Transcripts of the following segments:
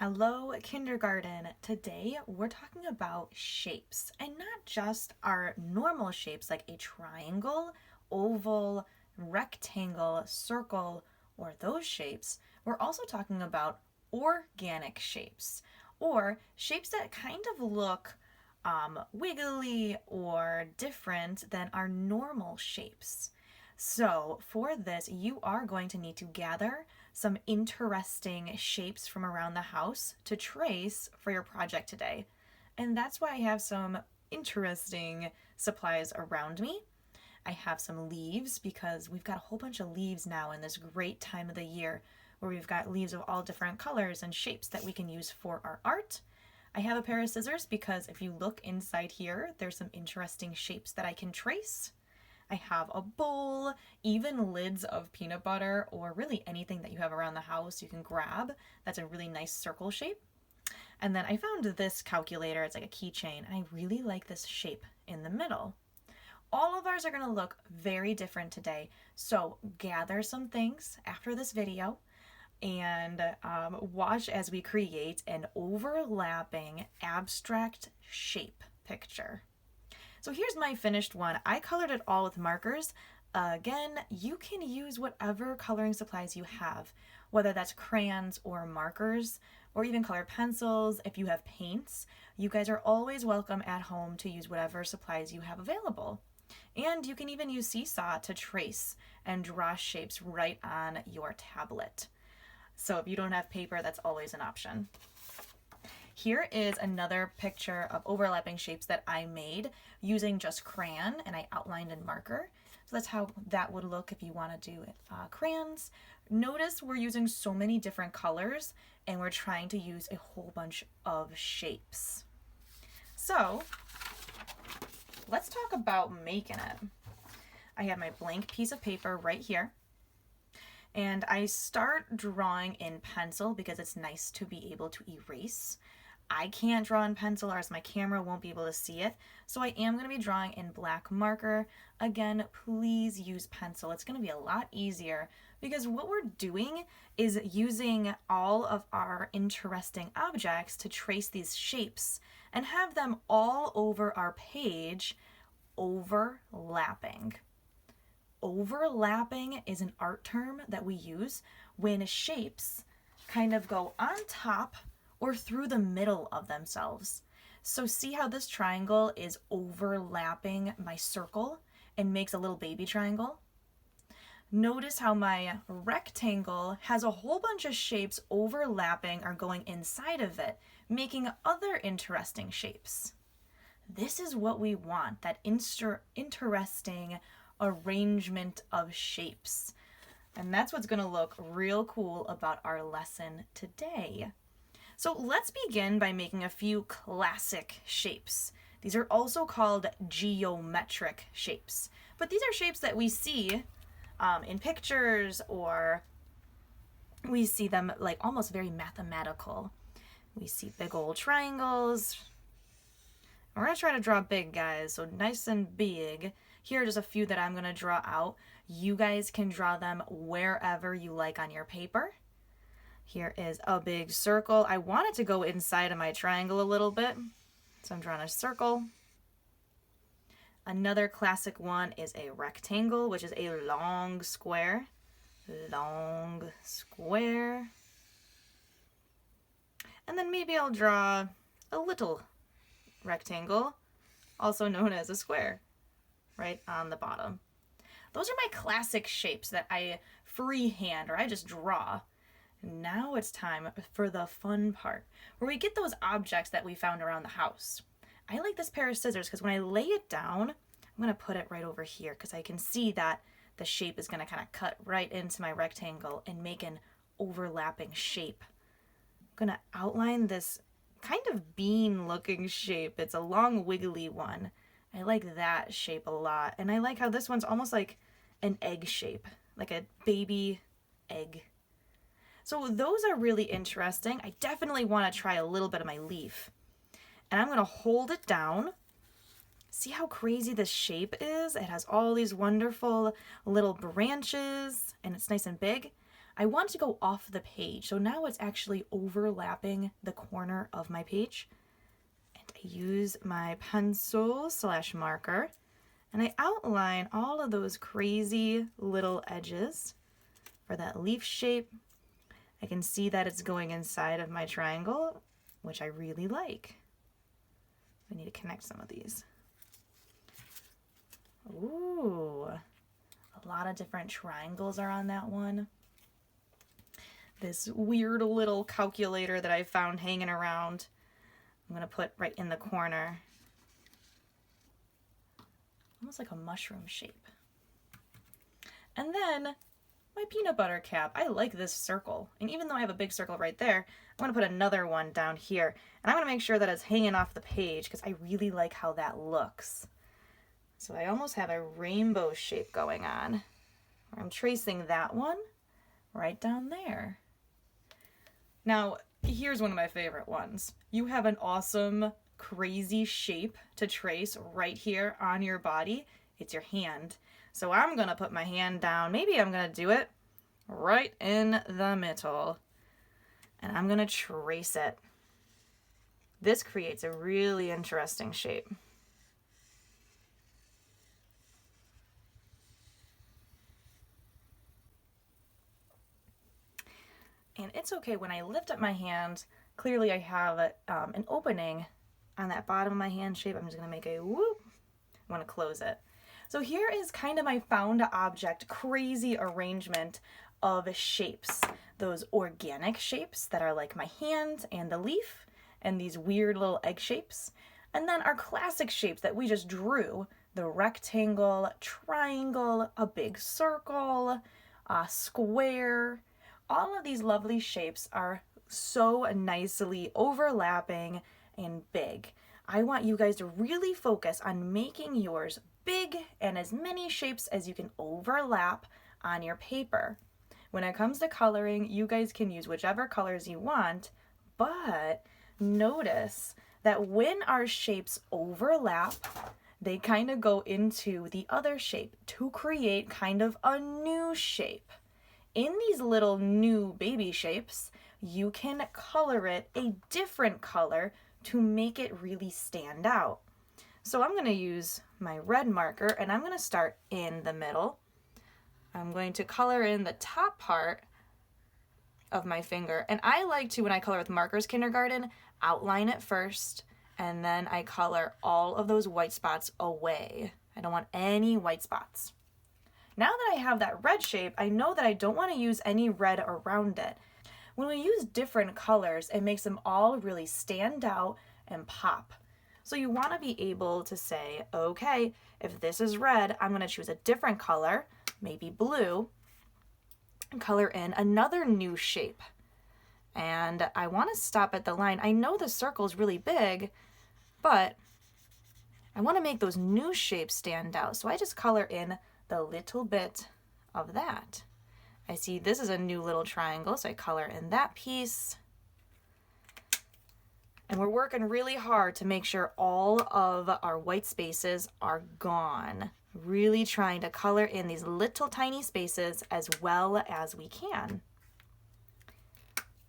Hello, kindergarten. Today we're talking about shapes, and not just our normal shapes like a triangle, oval, rectangle, circle, or those shapes. We're also talking about organic shapes, or shapes that kind of look wiggly or different than our normal shapes. So, for this, you are going to need to gather some interesting shapes from around the house to trace for your project today. And that's why I have some interesting supplies around me. I have some leaves because we've got a whole bunch of leaves now in this great time of the year where we've got leaves of all different colors and shapes that we can use for our art. I have a pair of scissors because if you look inside here, there's some interesting shapes that I can trace. I have a bowl, even lids of peanut butter, or really anything that you have around the house you can grab. That's a really nice circle shape. And then I found this calculator. It's like a keychain, and I really like this shape in the middle. All of ours are going to look very different today, so gather some things after this video and watch as we create an overlapping abstract shape picture. So here's my finished one. I colored it all with markers. Again, you can use whatever coloring supplies you have, whether that's crayons or markers, or even colored pencils. If you have paints, you guys are always welcome at home to use whatever supplies you have available. And you can even use seesaw to trace and draw shapes right on your tablet. So if you don't have paper, that's always an option. Here is another picture of overlapping shapes that I made using just crayon, and I outlined in marker. So that's how that would look if you want to do crayons. Notice we're using so many different colors and we're trying to use a whole bunch of shapes. So let's talk about making it. I have my blank piece of paper right here. And I start drawing in pencil because it's nice to be able to erase. I can't draw in pencil or else my camera won't be able to see it. So I am going to be drawing in black marker. Again, please use pencil. It's going to be a lot easier because what we're doing is using all of our interesting objects to trace these shapes and have them all over our page overlapping. Overlapping is an art term that we use when shapes kind of go on top or through the middle of themselves. So see how this triangle is overlapping my circle and makes a little baby triangle? Notice how my rectangle has a whole bunch of shapes overlapping or going inside of it, making other interesting shapes. This is what we want, that interesting arrangement of shapes. And that's what's going to look real cool about our lesson today. So let's begin by making a few classic shapes. These are also called geometric shapes, but these are shapes that we see in pictures, or we see them like almost very mathematical. We see big old triangles. We're going to try to draw big, guys, so nice and big. Here are just a few that I'm going to draw out. You guys can draw them wherever you like on your paper. Here is a big circle. I want it to go inside of my triangle a little bit, so I'm drawing a circle. Another classic one is a rectangle, which is a long square. Long square. And then maybe I'll draw a little rectangle, also known as a square, right on the bottom. Those are my classic shapes that I freehand or I just draw. Now it's time for the fun part, where we get those objects that we found around the house. I like this pair of scissors because when I lay it down, I'm going to put it right over here because I can see that the shape is going to kind of cut right into my rectangle and make an overlapping shape. I'm going to outline this kind of bean looking shape. It's a long wiggly one. I like that shape a lot. And I like how this one's almost like an egg shape, like a baby egg. So those are really interesting. I definitely want to try a little bit of my leaf. And I'm going to hold it down. See how crazy this shape is? It has all these wonderful little branches and it's nice and big. I want to go off the page. So now it's actually overlapping the corner of my page. And I use my pencil / marker and I outline all of those crazy little edges for that leaf shape. I can see that it's going inside of my triangle, which I really like. We need to connect some of these. Ooh, a lot of different triangles are on that one. This weird little calculator that I found hanging around, I'm going to put right in the corner. Almost like a mushroom shape. And then my peanut butter cap. I like this circle. And even though I have a big circle right there, I'm going to put another one down here. And I'm going to make sure that it's hanging off the page because I really like how that looks. So I almost have a rainbow shape going on. I'm tracing that one right down there. Now, here's one of my favorite ones. You have an awesome, crazy shape to trace right here on your body. It's your hand. So I'm going to put my hand down. Maybe I'm going to do it right in the middle. And I'm going to trace it. This creates a really interesting shape. And it's okay when I lift up my hand, clearly I have an opening on that bottom of my hand shape. I'm just going to make a whoop. I want to close it. So here is kind of my found object crazy arrangement of shapes. Those organic shapes that are like my hand and the leaf and these weird little egg shapes. And then our classic shapes that we just drew, the rectangle, triangle, a big circle, a square. All of these lovely shapes are so nicely overlapping and big. I want you guys to really focus on making yours big and as many shapes as you can overlap on your paper. When it comes to coloring, you guys can use whichever colors you want, but notice that when our shapes overlap, they kind of go into the other shape to create kind of a new shape. In these little new baby shapes, you can color it a different color to make it really stand out. So I'm going to use my red marker and I'm going to start in the middle. I'm going to color in the top part of my finger. And I like to, when I color with markers kindergarten, outline it first and then I color all of those white spots away. I don't want any white spots. Now that I have that red shape, I know that I don't want to use any red around it. When we use different colors, it makes them all really stand out and pop. So you want to be able to say, okay, if this is red, I'm going to choose a different color, maybe blue, and color in another new shape. And I want to stop at the line. I know the circle is really big, but I want to make those new shapes stand out. So I just color in the little bit of that. I see this is a new little triangle, so I color in that piece. And we're working really hard to make sure all of our white spaces are gone. Really trying to color in these little tiny spaces as well as we can.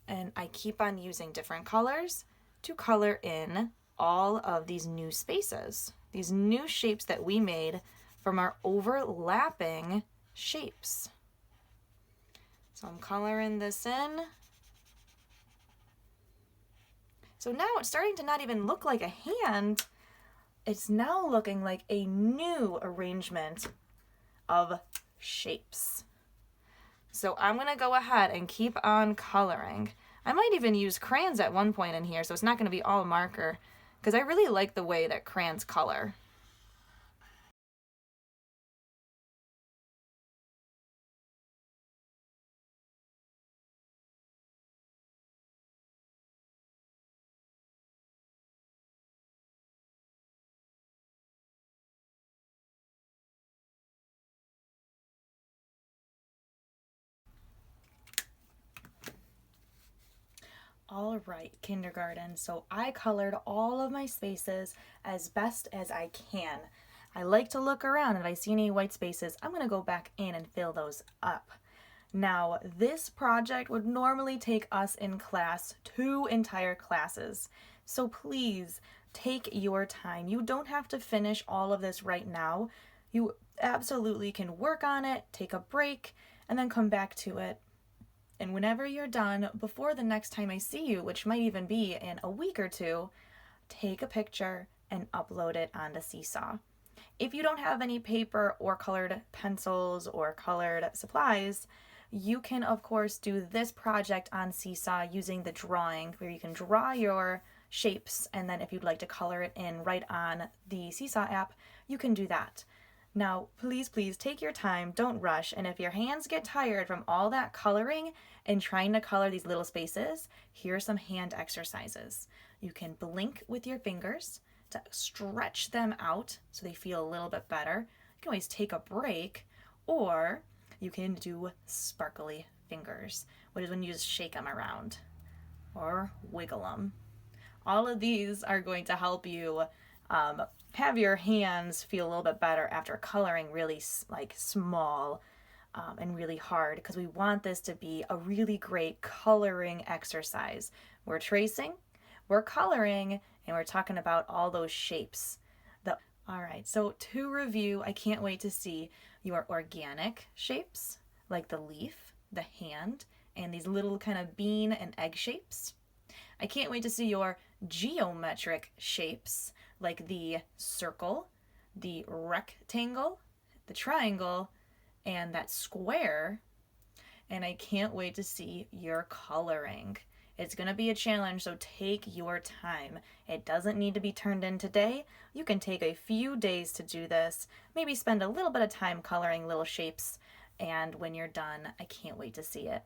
And I keep on using different colors to color in all of these new spaces, these new shapes that we made from our overlapping shapes. So I'm coloring this in. So now it's starting to not even look like a hand. It's now looking like a new arrangement of shapes. So I'm going to go ahead and keep on coloring. I might even use crayons at one point in here, so it's not going to be all marker, because I really like the way that crayons color. All right, kindergarten. So I colored all of my spaces as best as I can. I like to look around, and if I see any white spaces, I'm going to go back in and fill those up. Now, this project would normally take us in class 2 entire classes. So please take your time. You don't have to finish all of this right now. You absolutely can work on it, take a break, and then come back to it. And whenever you're done, before the next time I see you, which might even be in a week or two, take a picture and upload it onto Seesaw. If you don't have any paper or colored pencils or colored supplies, you can, of course, do this project on Seesaw using the drawing, where you can draw your shapes, and then if you'd like to color it in right on the Seesaw app, you can do that. Now, please, please take your time, don't rush, and if your hands get tired from all that coloring and trying to color these little spaces, here are some hand exercises. You can blink with your fingers to stretch them out so they feel a little bit better. You can always take a break, or you can do sparkly fingers, which is when you just shake them around or wiggle them. All of these are going to help you have your hands feel a little bit better after coloring really like small and really hard, because we want this to be a really great coloring exercise. We're tracing, we're coloring, and we're talking about all those shapes. All right, so to review, I can't wait to see your organic shapes, like the leaf, the hand, and these little kind of bean and egg shapes. I can't wait to see your geometric shapes, like the circle, the rectangle, the triangle, and that square. And I can't wait to see your coloring. It's going to be a challenge, so take your time. It doesn't need to be turned in today. You can take a few days to do this, maybe spend a little bit of time coloring little shapes, and when you're done, I can't wait to see it.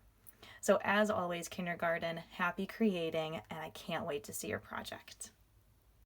So as always, kindergarten, happy creating, and I can't wait to see your project.